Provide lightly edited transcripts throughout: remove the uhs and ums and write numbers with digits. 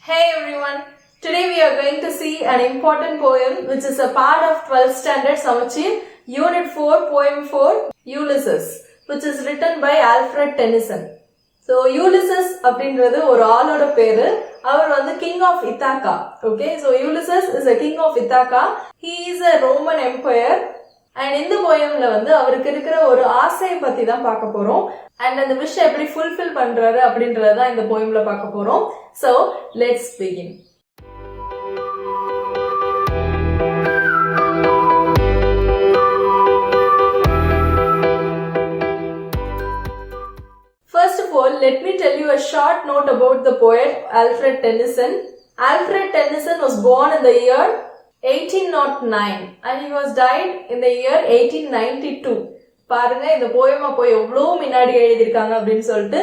Hey everyone, today we are going to see an important poem which is a part of 12th standard Samachir, Unit 4, Poem 4, Ulysses, which is written by Alfred Tennyson. So Ulysses அப்படின்றது ஒரு ஆளோட பேரு. அவர் வந்து King of Ithaca. Okay, so Ulysses is a King of Ithaca. He is a Roman Empire. And இந்த போயம்ல வந்து அவருக்கு இருக்கிற ஒரு ஆசையை பத்தி தான் பார்க்க போறோம். அண்ட் அந்த விஷயம் எப்படி ஃபுல்ஃபில் பண்றாரு அப்படின்றதான் இந்த போயம்ல பார்க்க போறோம். So let's begin. First of all, let me tell you a short note about the poet Alfred Tennyson. Alfred Tennyson was born in the year 1809 and he was died in the year 1892. பாருங்க இந்த போயமா போய் எவ்வளோ முன்னாடி எழுதியிருக்காங்க அப்படின்னு சொல்லிட்டு.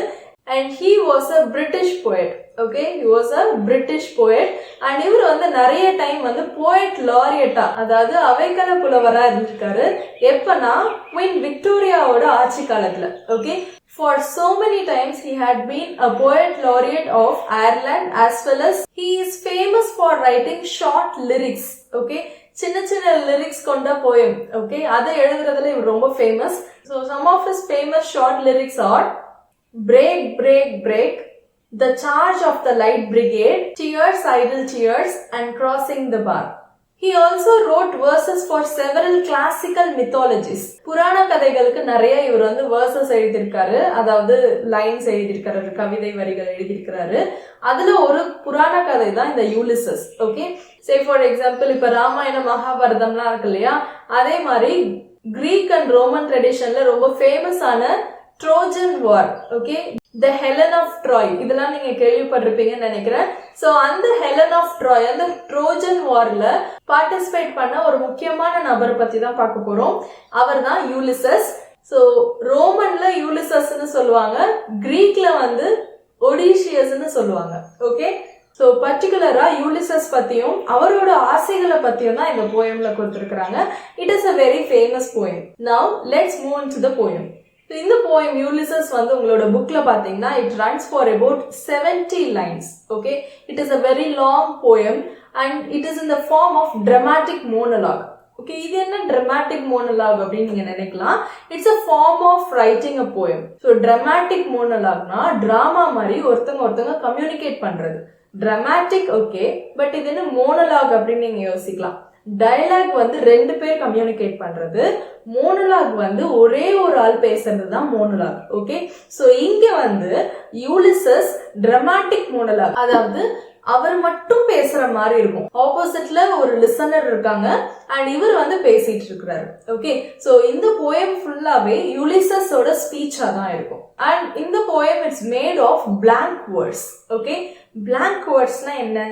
And he was a British poet. Okay, he was a British poet. And இவர் வந்து நிறைய டைம் வந்து poet laureate, அதாவது அவைக்கள புலவரா இருந்திருக்காரு. எப்பனா Queen Victoriaவோட ஆட்சி காலத்துல. Okay, for so many times he had been a poet laureate of Ireland, as well as he is famous for writing short lyrics. Okay, சின்ன சின்ன லிரிக்ஸ் கொண்ட போயம். ஓகே, அதை எழுதுறதுல இவர் ரொம்ப famous. So some of his famous short lyrics are Break, break, break, the charge of the light brigade, tears, idle tears, and crossing the bar. He also wrote verses for several classical mythologies. புராண கதைகளுக்கு நிறைய இவர் வந்து verses எழுதியிருக்காரு, அதாவது lines எழுதியிருக்காரு, கவிதை வரிகள் எழுதியிருக்காரு. அதுல ஒரு புராண கதை தான் இந்த Ulysses. Okay, say for example இப்ப ராமாயணம் மகாபாரதம்லாம் இருக்கு இல்லையா, அதே மாதிரி கிரீக் அண்ட் ரோமன் ட்ரெடிஷன்ல ரொம்ப ஃபேமஸான Trojan war. Okay, the Helen of Troy, இதெல்லாம் நீங்க கேள்விப்பட்டிருப்பீங்கன்னு நினைக்கிறேன். சோ அந்த ஹெலன் ஆஃப் ட்ராய், அந்த ட்ரோஜன் வார்ல பார்ட்டிசிபேட் பண்ண ஒரு முக்கியமான நபர் பத்தி தான் பார்க்க போறோம். அவர் தான் யூலிசஸ். சோ ரோமன்ல யூலிசஸ்ன்னு சொல்லுவாங்க, கிரீக்ல வந்து ஒடிஷியஸ்ன்னு சொல்லுவாங்க. ஓகே, சோ பர்டிகுலரா யூலிசஸ் பத்தியும் அவரோட ஆசைகளை பத்தியும் தான் இந்த போயம்ல கொடுத்திருக்காங்க. It is a very famous poem. Now let's move on to the poem. இந்த போயம் யூலிசஸ் வந்து உங்களோட புக்ல பாத்தீங்கன்னா it runs for about 70 lines. Okay, it is a very long poem and it is in the form of dramatic monologue. Okay, இது என்ன dramatic monologue அப்படின்னு நீங்க நினைக்கலாம். It's a form of writing a poem. So dramatic monologueனா drama மாதிரி ஒருத்தங்க communicate பண்றது. dramatic okay, but இது என்ன monologue அப்படின்னு நீங்க யோசிக்கலாம். டயலாக் வந்து ரெண்டு பேர் கம்யூனிகேட் பண்றது, மோனோலாக் வந்து ஒரே ஒரு ஆள் பேசுறது தான் மோனோலாக். ஓகே, சோ இங்க வந்து யூலிசஸ் டிராமாட்டிக் மோனோலாக், அதாவது அவர் மட்டும் பேசுற மாதிரி இருக்கும், ஆப்போசிட்ல ஒரு லிசனர் இருக்காங்க அண்ட் இவர் வந்து பேசிட்டு இருக்கிறாரு. ஓகே, சோ இந்த போயம் ஃபுல்லாவே யூலிசஸோட ஸ்பீச்சா தான் இருக்கும். அண்ட் இந்த poem it's made of blank words. Okay, blank wordsனா என்ன?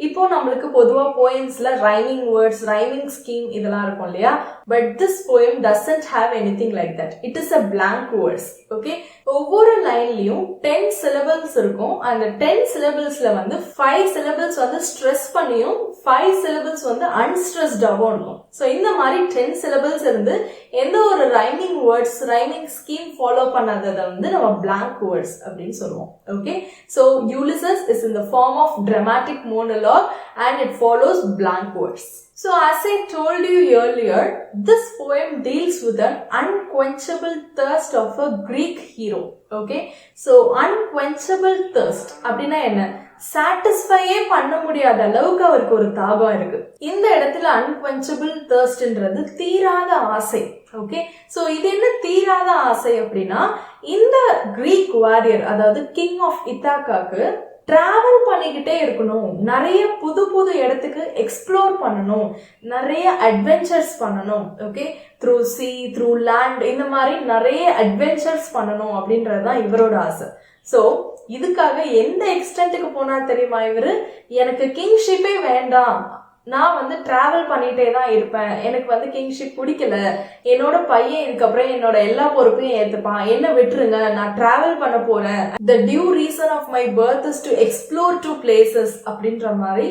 இப்போ நம்மளுக்கு பொதுவா போயம்ஸ்ல ரைமிங் வேர்ட்ஸ், ரைமிங் ஸ்கீம் இதெல்லாம் இருக்கும் இல்லையா, but this poem doesn't have anything like that. It is a blank words. Okay, ஒவ்வொரு லைன்லயும் 10 syllables இருக்கும். அந்த 10 syllablesல வந்து 5 syllables வந்து ஸ்ட்ரெஸ் பண்ணியும் 5 syllables வந்து அன்ஸ்ட்ரெஸ்டாவும் இருக்கும். சோ இந்த மாதிரி 10 syllables இருந்து எந்த ஒரு rhyming words, rhyming scheme follow பண்ணாததை வந்து நம்ம blank words அப்படின்னு சொல்லுவோம். Okay, so Ulysses is in the form of dramatic monologue and it follows blank words. So as I told you earlier, this poem deals with an unquenchable thirst of a Greek hero. Okay, so unquenchable thirst அப்படின்னா என்ன? சாட்டிஸ்ஃபையே பண்ண முடியாத அளவுக்கு அவருக்கு ஒரு தாகம் இருக்கு. இந்த இடத்துல unquenchable thirstன்றது தீராத ஆசை. ஓகே, சோ இது என்ன தீராத ஆசை அப்படின்னா, இந்த கிரீக் வாரியர், அதாவது கிங் ஆஃப் இத்தாக்காக்கு டிராவல் பண்ணிக்கிட்டே இருக்கணும், நிறைய புது புது இடத்துக்கு எக்ஸ்ப்ளோர் பண்ணணும், நிறைய அட்வென்ச்சர்ஸ் பண்ணணும். Okay, through C, through land, இந்த மாதிரி நிறைய அட்வென்ச்சர்ஸ் பண்ணணும் அப்படின்றதுதான் இவரோட ஆசை. சோ இதுக்காக எந்த எக்ஸ்டென்ட்டுக்கு போனா தெரியுமா இவரு, எனக்கு கிங்ஷிப்பே வேண்டாம், நான் வந்து டிராவல் பண்ணிட்டே தான் இருப்பேன், எனக்கு வந்து கிங்ஷிப் பிடிக்கல, என்னோட பையன் இதுக்கப்புறம் என்னோட எல்லா பொறுப்பையும் ஏத்துப்பான், என்ன விட்டுருங்க, நான் டிராவல் பண்ண போறேன், the due reason of my birth is to explore two places அப்படின்ற மாதிரி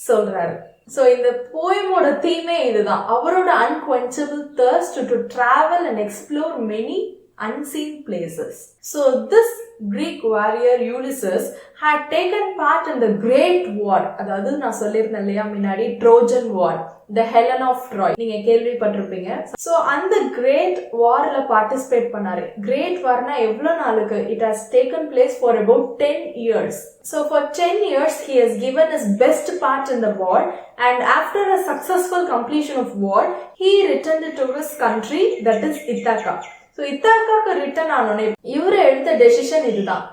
சொல்றாரு. சோ இந்த போயமோட தீமே இதுதான், அவரோட unquenchable thirst to travel and explore many unseen places. So this Greek warrior Ulysses had taken part in the Great War. அதாவது நான் சொல்லியிருந்தேன் இல்லையா முன்னாடி Trojan War, the Helen of Troy, நீங்க கேள்விப்பட்டிருப்பீங்க. So அந்த Great Warல பார்ட்டிசிபேட் பண்ணாரு. Great Warனா எவ்வளவு நாளுக்கு? It has taken place for about 10 years. So for 10 years he has given his best part in the war, and after a successful completion of war he returned to his country, that is Ithaca. So Ithacaக்கு return ஆனோனே இவரு எடுத்த decision இதுதான்.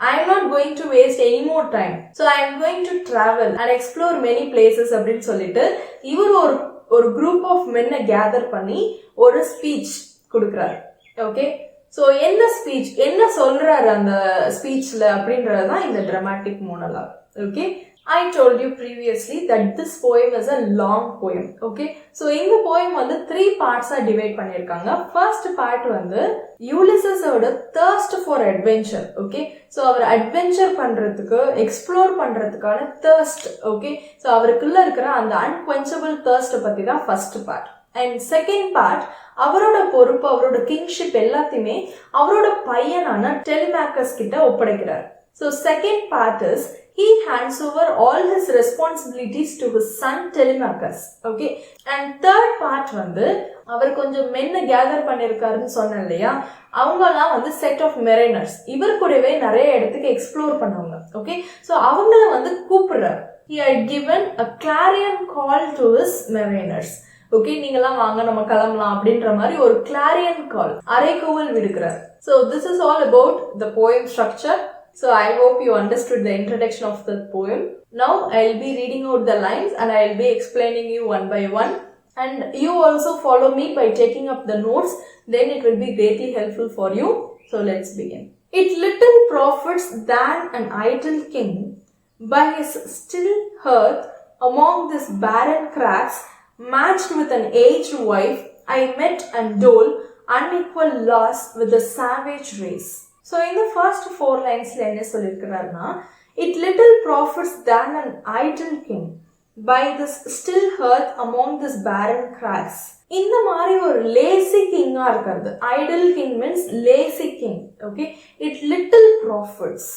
I am not going to waste any more time. So I am going to travel and explore many places அப்படின்னு சொல்லிட்டு இவர் ஒரு group of men gather பண்ணி ஒரு ஸ்பீச் கொடுக்கிறார். ஓகே, ஸோ என்ன ஸ்பீச், என்ன சொல்றாரு அந்த ஸ்பீச்ல அப்படின்றதுதான் இந்த dramatic monologue. Okay, I told you previously that this poem is a long poem. Okay, so இந்த poem வந்து 3 parts டிவைட் பண்ணிருக்காங்க. ஃபர்ஸ்ட் பார்ட் வந்து யூலிசஸோட thirst for adventure. Okay, so அவர் அட்வென்ச்சர் பண்றதுக்கு, எக்ஸ்ப்ளோர் பண்றதுக்கான thirst. ஓகே, ஸோ அவருக்குள்ள இருக்கிற அந்த unquenchable thirst பத்தி தான் first part. And second part அவரோட பொறுப்பு, அவரோட கிங்ஷிப் எல்லாத்தையுமே அவரோட பையனான டெலிமாக்கஸ் கிட்ட ஒப்படைக்கிறார். So second part is he hands over all his responsibilities to his son Telemachus. Okay, and third part வந்து அவர் கொஞ்சம் மென்ன கேதர் பண்ணிருக்காருன்னு சொன்னேன் இல்லையா, அவங்கலாம் வந்து செட் ஆஃப் மெரைனர்ஸ், இவர் கூடவே நிறைய இடத்துக்கு எக்ஸ்ப்ளோர் பண்ணவங்க. ஓகே, ஸோ அவங்கள வந்து கூப்பிடுறாரு. He had given a clarion call to his mariners. Okay, நீங்களாம் வாங்க நம்ம கிளம்பலாம் அப்படின்ற மாதிரி ஒரு கிளாரியன் கால், அரைக்கூவல் விடுக்கிறார். So this is all about the poem structure. So I hope you understood the introduction of the poem. Now I'll be reading out the lines and I'll be explaining you one by one. And you also follow me by taking up the notes. Then it will be greatly helpful for you. So let's begin. It little profits than an idle king by his still hearth among this barren cracks, matched with an aged wife, I met and dole unequal loss with the savage race. So in the first 4 linesல என்ன சொல்லிருக்கிறார்னா, it little profits than an idle king by this still hearth among this barren cracks. இந்த மாதிரி ஒரு lazy கிங்கா இருக்கிறது, Idol king means lazy king. Okay, it little profits.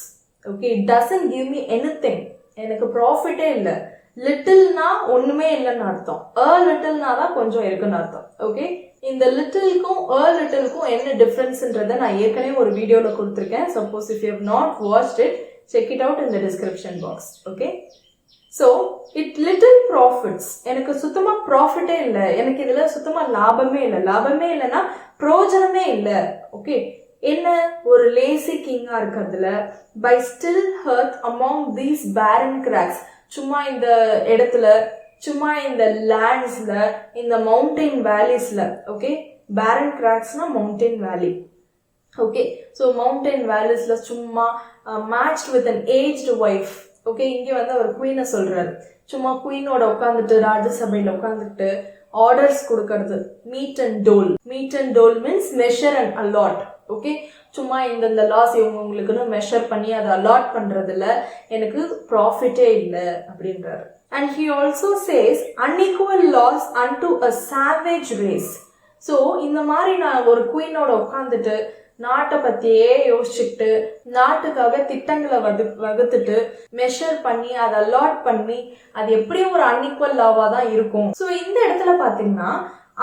Okay, it doesn't give me anything. எனக்கு ப்ராஃபிட்டே இல்லை. லிட்டில்னா ஒண்ணுமே இல்லைன்னு அர்த்தம், லிட்டில்னா தான் கொஞ்சம் இருக்குன்னு அர்த்தம். ஓகே, இந்த லிட்டிலுக்கும் லிட்டிலுக்கும் என்ன டிஃபரன்ஸ்ன்றதை நான் ஏற்கனவே ஒரு வீடியோல கொடுத்துருக்கேன். Suppose if you have not watched it, check it out in the description box. Okay, so it little profits, எனக்கு சுத்தமா ப்ராஃபிட்டே இல்லை, எனக்கு இதுல சுத்தமா லாபமே இல்லை. லாபமே இல்லைன்னா பிரோஜனமே இல்லை. ஓகே, என்ன ஒரு லேசி கிங்கா இருக்கிறதுல, by still hearth among these barren crags, சும்மா இந்த இடத்துல, சும்மா இந்த லேண்ட்ஸ்ல, இந்த மவுண்டைன் வேலிஸ்ல. ஓகே, பேரன் கிராக்ஸ்னா மவுண்டைன் வேலி. ஓகே, ஸோ மவுண்டைன் வேலிஸ்ல சும்மா matched with an aged wife. Okay, இங்க வந்து அவர் குவீனை சொல்றாரு, சும்மா குவீனோட உட்காந்துட்டு ராஜ்யசபையில உட்காந்துட்டு ஆர்டர்ஸ் கொடுக்கறது. Mete and dole, mete and dole means measure and allot. Okay, சும்மா இந்த லாஸ் இவங்களுக்குன்னு மெஷர் பண்ணி அதை அலாட் பண்றதுல எனக்கு ப்ராஃபிட்டே இல்லை அப்படின்றாரு. And he also says unequal loss unto a savage race. So இந்த மாதிரி நான் ஒரு குயினோட உட்காந்துட்டு நாட்டை பத்தியே யோசிச்சுட்டு நாட்டுக்காக திட்டங்களை வகுத்துட்டு மெஷர் பண்ணி அதை அலாட் பண்ணி அது எப்படியும் ஒரு அன்இக்குவல் லாவா தான் இருக்கும். ஸோ இந்த இடத்துல பாத்தீங்கன்னா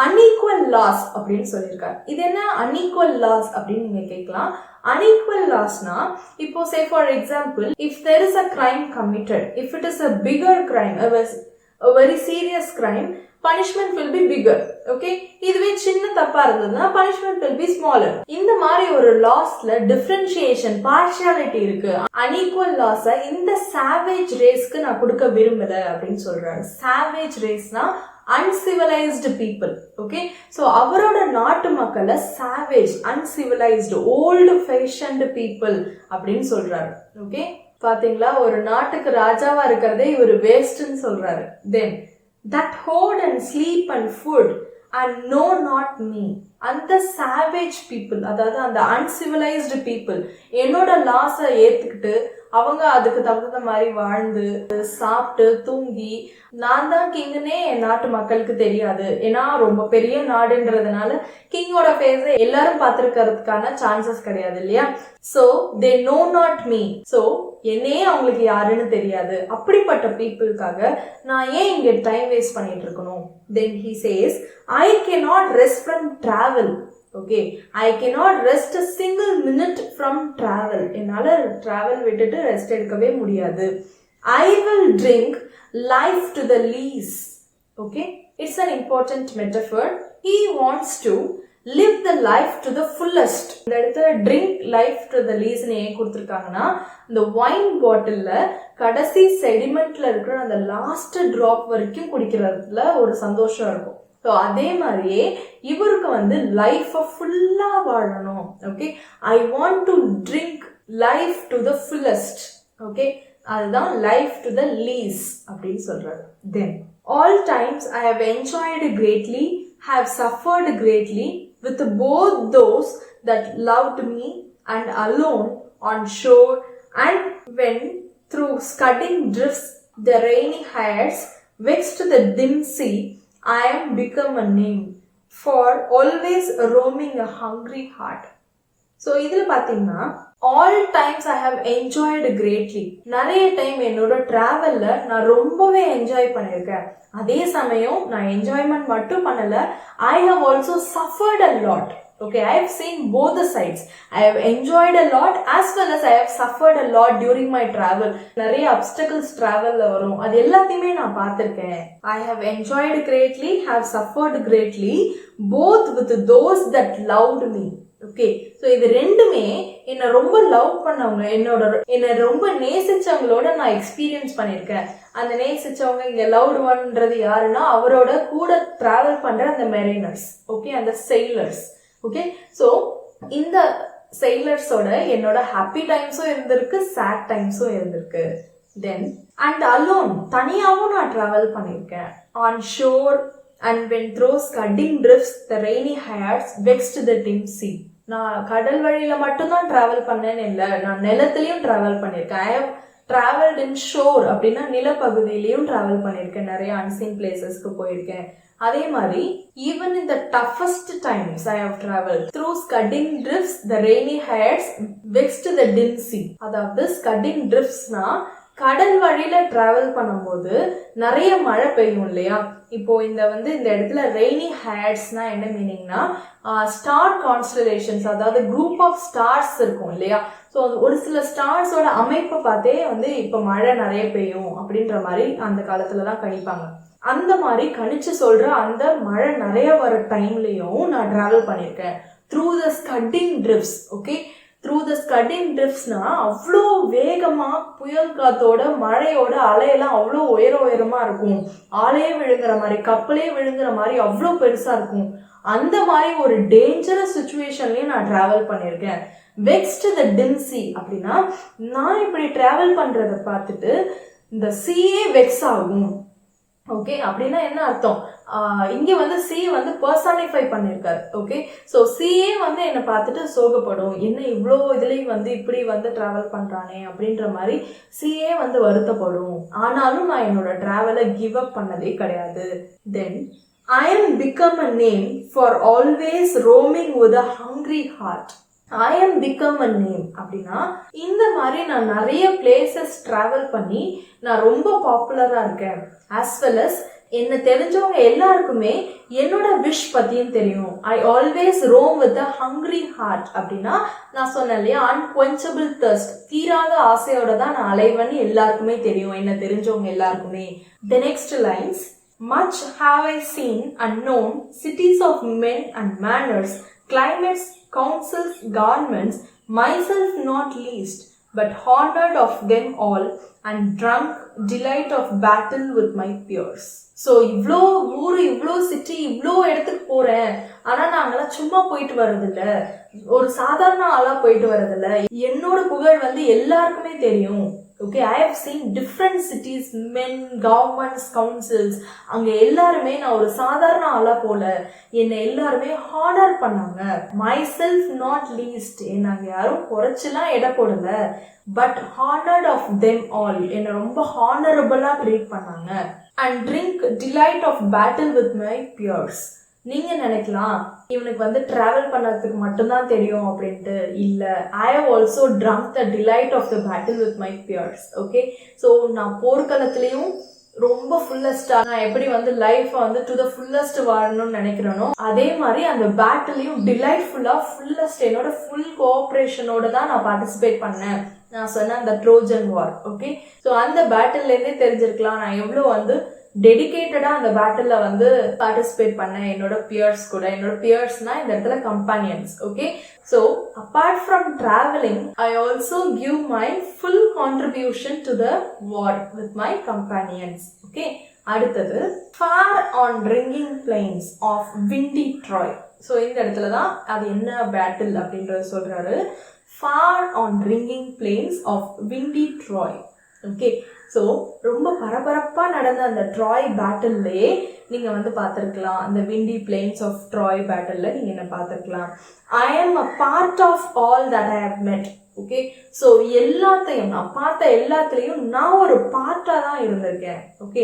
அன்இக்குவல் லாஸ் அப்படின்னு சொல்லியிருக்காரு. இது என்ன அன்இக்குவல் லாஸ் அப்படின்னு நீங்க கேட்கலாம். unequal lossனா, இப்போ say for example, if there is a crime committed, if it is a bigger crime, a very serious crime, punishment will be bigger. Okay, இதுவே சின்ன தப்பா இருந்ததுன்னா punishment will be smaller. இந்த மாதிரி ஒரு லாஸ்ல டிஃபரன்ஷியேஷன், பார்ஷியாலிட்டி இருக்கு. unequal loss இந்த savage raceக்கு நான் கொடுக்க விரும்பல அப்படின்னு சொல்றாரு. savage raceனா uncivilized people. Okay, so அவரோட நாட்டு மக்களை savage, uncivilized, old fashioned people அப்படின்னு சொல்றாரு. ஓகே, பாத்தீங்களா, ஒரு நாட்டுக்கு ராஜாவா இருக்கிறதே இவர் வேஸ்ட்னு சொல்றாரு. Then that hoard and sleep and food and know not me, அந்த savage people, அதாவது அந்த uncivilized people என்னோட லாஸை ஏத்துக்கிட்டு அவங்க அதுக்கு தகுந்த மாதிரி வாழ்ந்து சாப்பிட்டு தூங்கி நான் தான் கிங்னே என் நாட்டு மக்களுக்கு தெரியாது. ஏன்னா ரொம்ப பெரிய நாடுன்றதுனால கிங்கோட ஃபேஸை எல்லாரும் பார்த்திருக்கிறதுக்கான சான்சஸ் கிடையாது இல்லையா. So they know not me. So என்னையே அவங்களுக்கு யாருன்னு தெரியாது. அப்படிப்பட்ட பீப்புளுக்காக நான் ஏன் இங்க டைம் வேஸ்ட் பண்ணிட்டு இருக்கணும்? Then he says, I cannot rest from travel. Okay, I cannot rest a single minute from travel. என்னால travel விட்டுட்டு ரெஸ்ட் எடுக்கவே முடியாது. I will drink life to the lees. Okay, it's an important metaphor. He wants to live the life to the fullest. இந்த இடத்துல drink life to the lees னு ஏன் கொடுத்திருக்காங்கன்னா, இந்த wine பாட்டில்ல கடைசி செடிமெண்ட்ல இருக்கிற அந்த லாஸ்ட் டிராப் வரைக்கும் குடிக்கிறதுல ஒரு சந்தோஷம் இருக்கும். ஸோ அதே மாதிரியே இவருக்கு வந்து லைஃபை ஃபுல்லா வாழணும். Okay, I want to drink life to the fullest. Okay, அதுதான் லைஃப் டு த லீஸ் அப்படின்னு சொல்றாரு. தென் all times I have enjoyed greatly, have suffered greatly with both those that loved me and alone on shore, and when through scudding drifts the rainy heights vexed the dim sea, I am become a name for always roaming a hungry heart. So இதில் பார்த்தீங்கன்னா all times I have enjoyed greatly. நிறைய time என்னோட டிராவல்ல நான் ரொம்பவே enjoy பண்ணியிருக்கேன். அதே சமயம் நான் என்ஜாய்மெண்ட் மட்டும் பண்ணல, I have also suffered a lot. Okay, I have seen both the sides. I have enjoyed a lot as well as I have suffered a lot during my travel. நிறைய obstacles travelல வரும், அது எல்லாத்தையுமே நான் பார்த்திருக்கேன். I have enjoyed greatly, have suffered greatly, both with those that loved me. Okay, so இது ரெண்டுமே என்னை ரொம்ப லவ் பண்ணவங்க, என்னை ரொம்ப நேசிச்சவங்களோட நான் எக்ஸ்பீரியன்ஸ் பண்ணியிருக்கேன். அந்த நேசிச்சவங்க இங்க லவ்டு ஒன்றது யாருன்னா அவரோட கூட டிராவல் பண்ற அந்த மெரினர்ஸ். ஓகே, அந்த செயிலர்ஸ். ஓகே, ஸோ இந்த செயிலர்ஸோட என்னோட ஹாப்பி டைம்ஸும் இருந்திருக்கு, சேட் டைம்ஸும் இருந்திருக்கு. தென் அண்ட் அலோன், தனியாகவும் நான் டிராவல் பண்ணியிருக்கேன். On shore and when through scudding drifts the rainy Hyades vexed the dim sea. நான் கடல் வழியில மட்டும்தான் டிராவல் பண்ணேன்னு இல்லை, நான் நிலத்திலையும் டிராவல் பண்ணியிருக்கேன். I have travelled in shore அப்படின்னா நிலப்பகுதியிலையும் டிராவல் பண்ணியிருக்கேன், நிறைய அன்சீன் பிளேசஸ்க்கு போயிருக்கேன். அதே மாதிரி even in the toughest times I have travelled through scudding drifts the rainy Hyades vexed the dim sea. அதாவது ஸ்கட்டிங் ட்ரிஃப்ட்ஸ்னா கடல் வழியில டிராவல் பண்ணும்போது நிறைய மழை பெய்யும் இல்லையா. இப்போ இந்த இடத்துல ரெய்னி ஹேர்ஸ்னா என்ன மீனிங்னா, ஸ்டார் கான்ஸ்டலேஷன்ஸ், அதாவது குரூப் ஆஃப் ஸ்டார்ஸ் இருக்கும் இல்லையா. ஸோ ஒரு சில ஸ்டார்ஸோட அமைப்பை பார்த்தே இப்போ மழை நிறைய பெய்யும் அப்படின்ற மாதிரி அந்த காலத்துல தான் கணிப்பாங்க. அந்த மாதிரி கணிச்சு சொல்ற அந்த மழை நிறைய வர டைம்லயும் நான் டிராவல் பண்ணியிருக்கேன் through the scudding drifts. Okay, through the scudding ட்ரிஃப்ட்ஸ்னா அவ்வளோ வேகமா புயல் காத்தோட மழையோட அலையெல்லாம் அவ்வளோ உயரமா இருக்கும், ஆளையே விழுங்குற மாதிரி கப்பலே விழுங்குற மாதிரி அவ்வளோ பெருசா இருக்கும். அந்த மாதிரி ஒரு டேஞ்சரஸ் சுச்சுவேஷன்லயும் நான் டிராவல் பண்ணியிருக்கேன். வெக்ஸ்ட் த டிம் சீ அப்படின்னா நான் இப்படி டிராவல் பண்றதை பார்த்துட்டு இந்த சீயே வெக்ஸ் ஆகும். ஓகே, அப்படின்னா என்ன அர்த்தம், இங்க சி பர்சனிஃபை பண்ணிருக்காரு. ஓகே, ஸோ சிஏ என்னை பார்த்துட்டு சோகப்படும், என்ன இவ்வளோ இதுலயும் இப்படி டிராவல் பண்றானே அப்படின்ற மாதிரி சிஏ வருத்தப்படும். ஆனாலும் நான் என்னோட டிராவலை கிவ் அப் பண்ணதே கிடையாது. தென் I am become a name for always roaming with a hungry heart. I am become a name அப்படின்னா இந்த மாதிரி நான் நிறைய பிளேசஸ் டிராவல் பண்ணி நான் ரொம்ப பாப்புலரா இருக்கேன். ஆஸ் வெல் அஸ் என்ன தெரிஞ்சவங்க எல்லாருக்குமே என்னோட விஷ் பத்தியும் தெரியும். I always roam with a hungry heart அப்படின்னா நான் சொன்னேன் இல்லையா, அன்குவென்ச்சபிள் தர்ஸ்ட், தீராத ஆசையோட தான் நான் அலைவன்னு எல்லாருக்குமே தெரியும், என்ன தெரிஞ்சவங்க எல்லாருக்குமே. The next lines, much have I seen and known, cities of men and manners, climates, councils, governments, myself not least, but honored of them all, and drunk delight of battle with my peers. So இவ்வளோ ஊர், இவ்வளோ city, இவ்வளோ இடத்துக்கு போறேன், ஆனா நாங்களாம் சும்மா போயிட்டு வர்றதில்ல, ஒரு சாதாரண ஆளா போயிட்டு வர்றதில்ல, என்னோட புகழ் எல்லாருக்குமே தெரியும். Okay, I have seen different cities, men, governments, councils. அங்க எல்லாருமே நான் ஒரு சாதாரண ஆளா போல, என்னை எல்லாருமே ஹானர் பண்ணாங்க. myself not least, என்னங்க யாரும் குறைச்செல்லாம் எடை போடல, but honored of them all, என்னை ரொம்ப ஹானரபிளா ட்ரீட் பண்ணாங்க. and drink delight of battle with my peers. நீங்க நினைக்கலாம் இவனுக்கு வந்து டிராவல் பண்ணறதுக்கு மட்டும்தான் தெரியும் அப்படின்ட்டு. இல்ல, I have also drunk the delight of the battle with my peers. Okay, so நான் போர்க்களத்திலையும் ரொம்ப ஃபுல்லஸ்டா நான் எப்படி வந்து லைஃப் வந்து டு த ஃபுல்லஸ்ட் வாழணும்னு நினைக்கிறேனோ அதே மாதிரி அந்த பேட்டிலையும் டிலைட்ஃபுல்லா ஃபுல்லஸ்ட் என்னோட ஃபுல் கோஆப்ரேஷனோட தான் நான் பார்ட்டிசிபேட் பண்ணேன். நான் சொன்ன அந்த ட்ரோஜன் வார். ஓகே, ஸோ அந்த பேட்டில்லேருந்தே தெரிஞ்சிருக்கலாம் நான் எவ்வளோ வந்து டெடிகேட்டடா அந்த பேட்டில்ல வந்து பார்ட்டிசிபேட் பண்ணேன் என்னோட பியர்ஸ் கூட. என்னோட பியர்ஸ்னா இந்த இடத்துல companions. Okay, so apart from travelling I also give my full contribution to the war with my companions. Okay, அடுத்தது far on ringing plains of windy Troy. So இந்த இடத்துல தான் அது என்ன பேட்டில் அப்படின்றத சொல்றாரு. Far on ringing plains of windy Troy. Okay, so ரொம்ப பரபரப்பாக நடந்த அந்த ட்ராய் பேட்டில்லையே நீங்கள் வந்து பார்த்துருக்கலாம். அந்த விண்டி பிளெயின்ஸ் ஆஃப் ட்ராய் பேட்டிலில் நீங்கள் என்ன பார்த்துருக்கலாம். I am a part of all that I have met. Okay, so எல்லாத்தையும் நான் பார்த்த எல்லாத்துலேயும் நான் ஒரு பார்ட்டாக தான் இருந்திருக்கேன். Okay,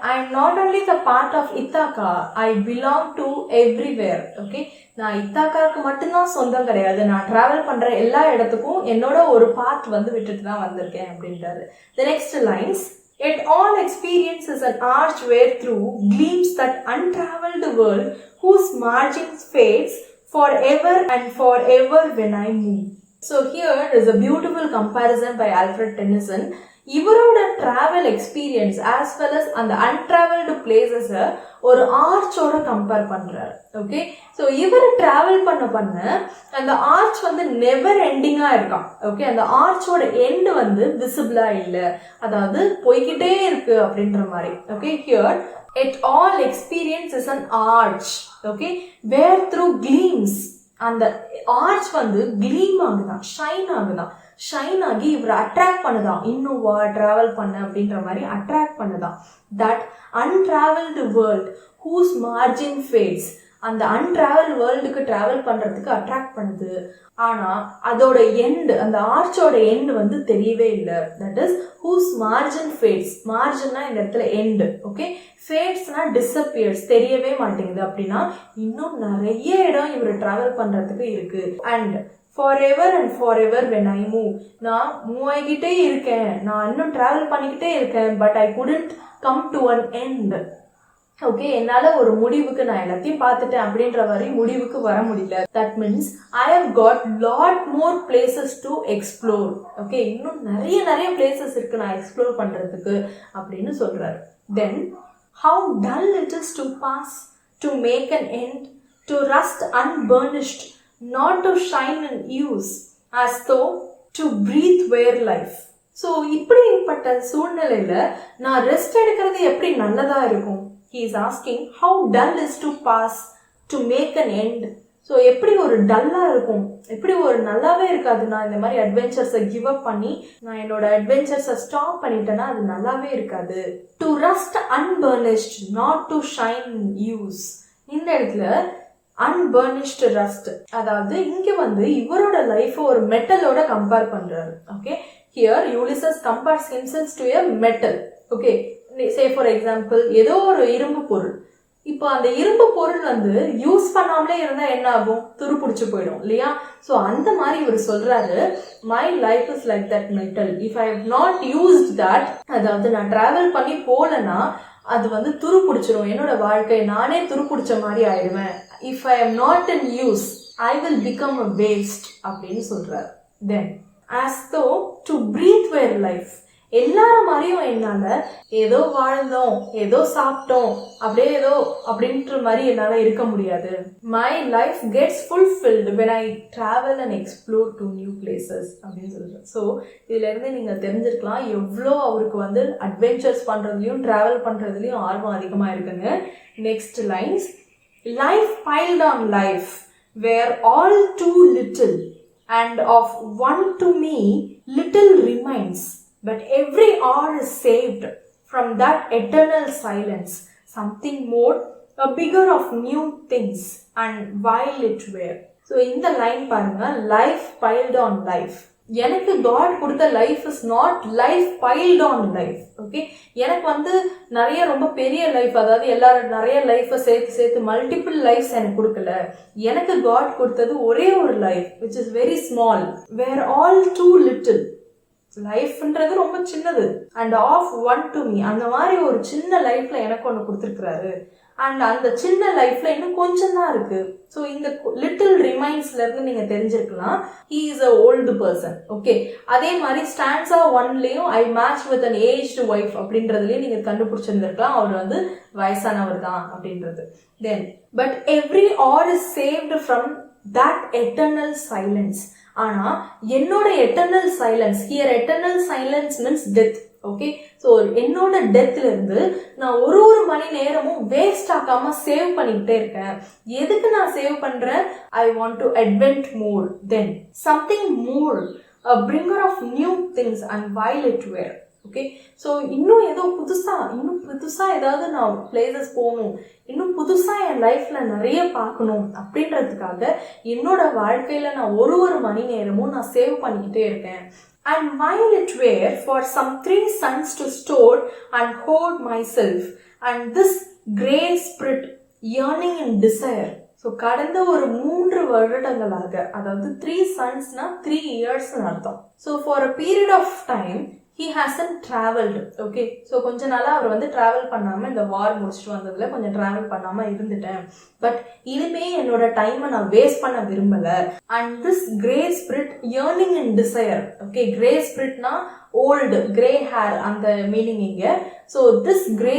I am not only the part of Ithaca, I belong to everywhere. Okay, நான் இத்தாக்காவுக்கு மட்டும்தான் சொந்தம் கிடையாது, நான் டிராவல் பண்ற எல்லா இடத்துக்கும் என்னோட ஒரு பார்ட் வந்து விட்டுட்டு தான் வந்திருக்கேன் அப்படின்றாரு. The next lines, yet all experience is an arch where through gleams that untraveled world whose margins fades forever and forever when I move. So here is a beautiful comparison by Alfred Tennyson. இவரோட travel experience as well as அந்த untravelled பிளேசஸை ஒரு ஆர்ச்சோட compare பண்றாரு. Okay, so இவர் travel பண்ண அந்த arch வந்து நெவர் எண்டிங்கா இருக்கான். ஓகே, அந்த ஆர்ச்சோட எண்ட் வந்து விசிபிளா இல்லை, அதாவது போய்கிட்டே இருக்கு அப்படின்ற மாதிரி. Okay, here yet all experience is an arch. Okay, where through gleams, அந்த ஆர்ச் வந்து கிளீம் ஆகுதான், ஷைன் ஆகி இவரை அட்ராக்ட் பண்ணுதான். இன்னும் டிராவல் பண்ண அப்படின்ற மாதிரி அட்ராக்ட் பண்ணுதான். That untravelled world whose margin fades, அந்த அன்டிராவல் வேர்ல்டுக்கு டிராவல் பண்றதுக்கு அட்ராக்ட் பண்ணுது. ஆனா அதோட எண்டு, அந்த ஆர்ச்சோட எண்டு வந்து தெரியவே இல்லை. That is whose margin fades. மார்ஜின்னா இந்த இடத்துல எண்டு. ஓகே, ஃபேட்ஸ்னா டிஸப்பியர்ஸ், தெரியவே மாட்டேங்குது. அப்படின்னா இன்னும் நிறைய இடம் இவர் டிராவல் பண்றதுக்கு இருக்கு. And forever and forever when I move, நான் மூவ் ஆகிக்கிட்டே இருக்கேன், நான் இன்னும் டிராவல் பண்ணிக்கிட்டே இருக்கேன். But I couldn't come to an end. Okay, என்னால ஒரு முடிவுக்கு, நான் எல்லாத்தையும் பார்த்துட்டேன் அப்படின்ற வரை முடிவுக்கு வர முடியல. That means I have got lot more places to explore. Okay, இன்னும் நிறைய பிளேசஸ் இருக்கு நான் எக்ஸ்ப்ளோர் பண்றதுக்கு அப்படின்னு சொல்றாரு. Then how dull it is to pause, to make an end, to rust unburnished, not to shine and use, as though to breathe were life. So இப்படிப்பட்ட சூழ்நிலையில நான் ரெஸ்ட் எடுக்கிறது எப்படி நல்லதா இருக்கும்? He is asking how dull is to pass, to make an end. So எப்படி ஒரு டல்லா இருக்கும், எப்படி ஒரு நல்லாவே இருக்காது. நான் இந்த மாதிரி அட்வென்ச்சர்ஸை கிவ் அப் பண்ணி நான் என்னோட அட்வென்ச்சர்ஸை ஸ்டாப் பண்ணிட்டேன்னா அது நல்லாவே இருக்காது. To rust unburnished, not to shine and use. இந்த இடத்துல அன்பர்னிஷ்டு ரஸ்ட், அதாவது இங்க வந்து இவரோட லைஃப் ஒரு மெட்டலோட கம்பேர் பண்றாரு. Okay, here Ulysses compares himself to a metal. Okay, say for example ஏதோ ஒரு இரும்பு பொருள். இப்போ அந்த இரும்பு பொருள் வந்து யூஸ் பண்ணாமலே இருந்தா என்ன ஆகும்? துருப்பிடிச்சு போயிடும் இல்லையா? ஸோ அந்த மாதிரி இவர் சொல்றாரு, my life is like that metal, if I have not used that, அதாவது நான் டிராவல் பண்ணி போலன்னா அது வந்து துருப்பிடிச்சிடும், என்னோட வாழ்க்கை நானே துருப்பிடிச்ச மாதிரி ஆயிடுவேன். If I am not in use I will become a waste அப்படின்னு சொல்றாரு. தென் as though to breathe were life, எல்லாரும் மாதிரியும் என்னால ஏதோ வாழ்ந்தோம், ஏதோ சாப்பிட்டோம், அப்படியே ஏதோ அப்படின்ற மாதிரி என்னால இருக்க முடியாது. My life gets fulfilled when I travel and explore to new places அப்படின்னு சொல்றேன். ஸோ இதுல இருந்து நீங்க தெரிஞ்சிருக்கலாம் எவ்வளோ அவருக்கு வந்து அட்வென்ச்சர்ஸ் பண்றதுலயும் டிராவல் பண்றதுலயும் ஆர்வம் அதிகமா இருக்குங்க. Next lines, life piled on life were all too little, and of one to me little remains, but every hour is saved from that eternal silence, something more, a bigger of new things, and while it were. So இந்த line பாருங்க, life piled on life, எனக்கு God கொடுத்த life is not life piled on life. Okay, எனக்கு வந்து நிறைய ரொம்ப பெரிய life, அதாவது எல்லாரும் நிறைய லைஃபை சேர்த்து மல்டிபிள் லைஃப்ஸ் எனக்கு கொடுக்கல. எனக்கு காட் கொடுத்தது ஒரே ஒரு life which is very small, were all too little. லைஃப்ன்றது ரொம்ப சின்னது and of one to me. அந்த மாதிரி ஒரு சின்ன லைஃப்ல எனக்கு ஒன்று கொடுத்துருக்குறாரு. அண்ட் அந்த சின்ன லைஃப்ல இன்னும் கொஞ்சம் தான் இருக்கு. ஸோ இந்த லிட்டில் ரிமைன்ஸ்ல இருந்து நீங்க தெரிஞ்சிருக்கலாம் he is a old person. Okay, அதே மாதிரி ஸ்டான்ஸா ஒன்லயும் I match with an aged wife அப்படின்றதுலயும் நீங்க கண்டுபிடிச்சிருந்திருக்கலாம் அவர் வந்து வயசானவர் தான் அப்படின்றது. Then but every hour is saved from that eternal silence. ஆனா என்னோட eternal silence, here eternal silence means death. Okay, so என்னோட டெத்ல இருந்து நான் ஒரு மணி நேரமும் வேஸ்ட் ஆக்காம சேவ் பண்ணிக்கிட்டே இருக்கேன். எதுக்கு நான் சேவ் பண்றேன்? ஐ want to advent more then something more, a bringer of new things and while it were. Okay, so இன்னும் புதுசா ஏதாவது நான் பிளேசஸ் போகணும், இன்னும் புதுசா என் லைஃப்ல நிறைய பார்க்கணும் அப்படின்றதுக்காக என்னோட வாழ்க்கையில நான் ஒரு மணி நேரமும் நான் சேவ் பண்ணிக்கிட்டே இருக்கேன். And while it were for some 3 suns to store and hold myself and this grey spirit yearning in desire. So கடந்த ஒரு 3 வருடங்களாக, அதாவது 3 sunsனா 3 years அர்த்தம். So for a period of time he hasn't traveled. Okay, so கொஞ்ச நாளா அவர் வந்து travel பண்ணாம, இந்த வார் முடிச்சுட்டு வந்ததுல கொஞ்சம் டிராவல் பண்ணாம இருந்துட்டேன். பட் இனிமே என்னோட டைமை நான் வேஸ்ட் பண்ண விரும்பல. And this grey spirit earning and desire. Okay, grey ஸ்பிரிட்னா old, grey hair அந்த மீனிங் இங்க. ஸோ திஸ் கிரே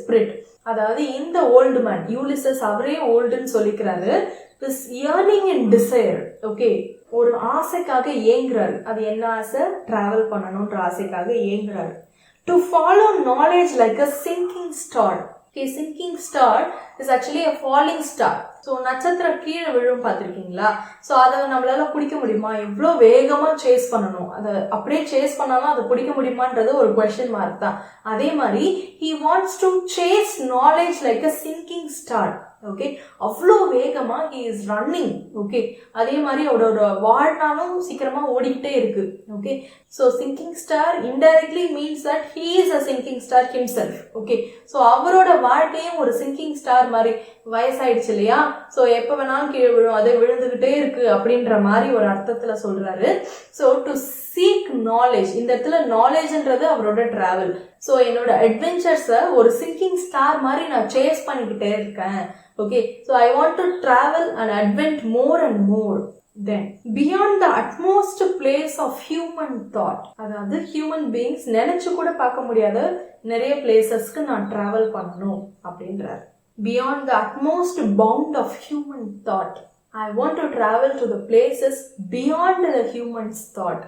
ஸ்பிரிட், அதாவது இந்த ஓல்டு மேன் யூலிசஸ், அவரே ஓல்டுன்னு சொல்லிக்கிறாரு. This earning and desire. Okay, ஒரு ஆசைக்காக ஏங்குறாரு. அது என்ன ஆசை? டிராவல் பண்ணணும்ன்ற ஆசைக்காக ஏங்குறாரு. To follow knowledge like a singing star. Okay, singing star is actually a falling star. So நட்சத்திரம் கீழே விழும் பார்த்துருக்கீங்களா? ஸோ அதை நம்மளால பிடிக்க முடியுமா? எவ்வளோ வேகமாக சேஸ் பண்ணணும், அதை அப்படியே சேஸ் பண்ணாலும் அதை பிடிக்க முடியுமான்றது ஒரு கொஸ்டின் மார்க் தான். அதே மாதிரி he wants to chase knowledge like a sinking star. Okay, அவ்வளோ வேகமா he is running. ஓகே, அதே மாதிரி அவரோட வாழ்நாளும் சீக்கிரமா ஓடிக்கிட்டே இருக்கு. Okay, so singing star indirectly means that he is a sinking star himself. Okay, so அவரோட வாழ்க்கையும் ஒரு சிங்கிங் ஸ்டார் மாதிரி, வயசாயிடுச்சு இல்லையா, ஸோ எப்போ வேணாலும் கீழே விழும், அதை விழுந்துகிட்டே இருக்கு அப்படின்ற மாதிரி ஒரு அர்த்தத்துல சொல்றாரு. ஸோ டு சீக் நாலேஜ், இந்த இடத்துல நாலேஜ்ன்றது அவரோட டிராவல். ஸோ என்னோட அட்வென்ச்சர்ஸை ஒரு சிங்கிங் ஸ்டார் மாதிரி நான் சேஸ் பண்ணிக்கிட்டே இருக்கேன். Okay, so I want to travel and advent more and more. Then beyond the utmost place of human thought, அதாவது ஹியூமன் பீயிங்ஸ் நினைச்சு கூட பார்க்க முடியாத நிறைய பிளேசஸ்க்கு நான் டிராவல் பண்ணணும் அப்படின்றார். Beyond the utmost bound of human thought, I want to travel to the places beyond the human's thought.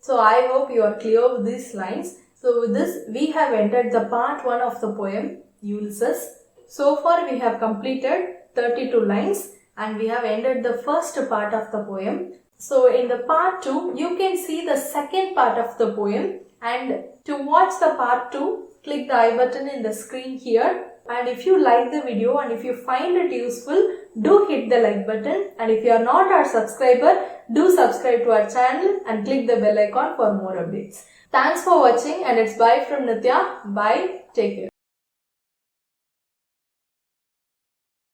So I hope you are clear with these lines. So with this, we have entered the part 1 of the poem Ulysses. So far we have completed 32 lines and we have ended the first part of the poem. So in the part 2, you can see the second part of the poem, and to watch the part 2, click the I button in the screen here. And if you like the video and if you find it useful, do hit the like button. And if you are not our subscriber, do subscribe to our channel and click the bell icon for more updates. Thanks for watching and it's bye from Nitya. Bye. Take care.